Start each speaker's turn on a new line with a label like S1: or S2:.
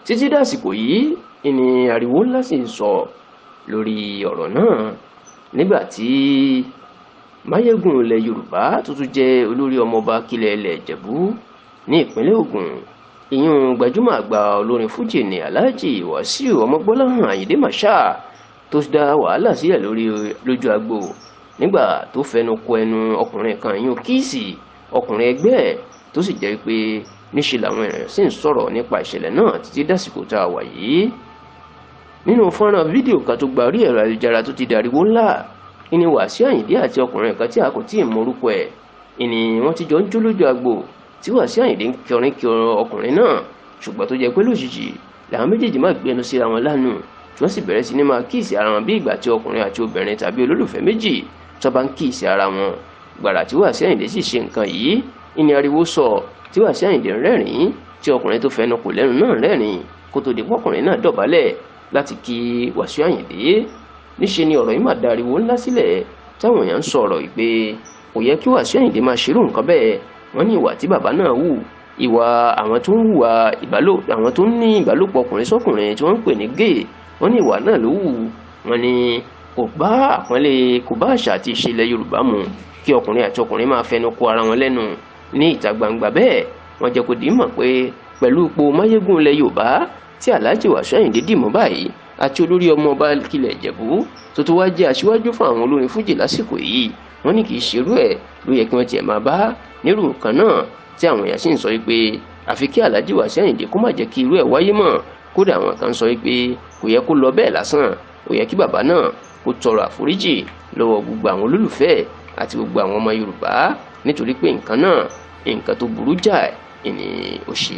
S1: títí dàsìkò yìí ni ariwo ńlá sì ń sọ lórí ọ̀rọ̀ náà nígbà tí máyégún ilẹ̀ Yorùbá tó tún jẹ́ olórí ọmọọba kílẹ̀ ilẹ̀ Ìjẹ̀bú ní ìpínlẹ̀ Ògùn ìyún gbajúmọ̀ àgbà olórin fújì ní Alhaji Wasiu Ọmọgbọ́láhàn Àyìndé Marshal tó dá wàhálà sílẹ̀ lójú agbo nígbà tó fẹnu kò ẹnu ọkùnrin kan ìyún Kíìsì ọkùnrin ẹgbẹ́ ẹ̀ tó sì jẹ́ pé níṣe làwọn èèyàn sì ń sọ̀rọ̀ nípa ìṣẹ̀lẹ̀ náà títí dàsìkò tá a wà yìí. Nínú fọ́nrán fídíò kan tó gba orí ẹ̀rọ ayélujára tó ti dàríwó ńlá ìní Wasiu Àyìndé àti ọkùnrin kan tí a kò tí ì mọ orúkọ ẹ̀ ìní wọ́n ti jọ ń jó lójú agbo tí Wasiu Àyìndé ń kọrin kí ọkùnrin náà ṣùgbọ́n tó jẹ́ pé lójijì làwọn méjèèjì má gbẹnu síra wọn lánàá tí wọ́n sì bẹ̀rẹ̀ sí ní máa kíìsì ara wọn bí ìgbà tí ọkùnrin àti obìnrin tàbí olólùfẹ́ méjì tó bá ń kíìsì ara wọn. Gbàrà tí Wasiu Àyìndé sì ṣe nǹkan yìí ìní ariwo sọ tí Wasiu Àyìndé ń rẹ́rìn-ín tí ọkùnrin tó fẹnu kò lẹ́nu náà rẹ́rìn-ín kó tó di pọ́kùnrin náà dọ̀bálẹ̀ láti kí Wasiu Àyìndé. Níṣe ni ọ̀rọ̀ yìí máa dariwo ńlá sílẹ̀ táwọn èèyàn ń sọ̀rọ̀ ìpè kò yẹ kí Wasiu Àyìndé máa ṣerú nǹkan bẹ́ẹ̀. Wọ́n ní ìwà tí bàbá náà hù ìwà àwọn tó ń hùwà àwọn tó ń ní ìbálòpọ̀ ọkùnrin sọ́kùnrin tí wọ́n ń pè ní gay wọ́n ní ìwà náà ló hù. Wọ́n ní kò bá àṣà àti ìṣe ilẹ̀ Yorùbá mu kí ọkùnrin àti ọkùnrin máa fẹnu kò ara wọn lẹ́nu ní ìta gbangba bẹ́ẹ̀. Wọ́n jẹ́ kó dìímọ̀ pé pẹ̀lú ipò máyégún ilẹ̀ Yorùbá tí Alhaji Wasiu Àyìndé dìmọ̀ báyìí àti olórí ọmọọba kílẹ̀ Ìjẹ̀bú tó tó wá jẹ́ aṣíwájú fún àwọn olórin fújì lásìkò yìí wọ́n ní kì í ṣerú ẹ̀ ló yẹ kí wọ́n tiẹ̀ máa bá nírú nǹkan náà tí àwọn èèyàn sì ń sọ pé àfi kí Alhaji Wasiu Àyìndé kó má jẹ́ kí irú ẹ̀ wáyé mọ́. Kódà àwọn kan sọ pé kò yẹ kó lọ bẹ́ẹ̀ lásán ó yẹ kí bàbá náà kó tọrọ àforíjì lọ́wọ́ gbogbo àwọn olólùfẹ́ àti gbogbo àwọn ọmọ Yorùbá nítorí pé nǹkan náà nǹkan tó burú jáì ni ó ṣe.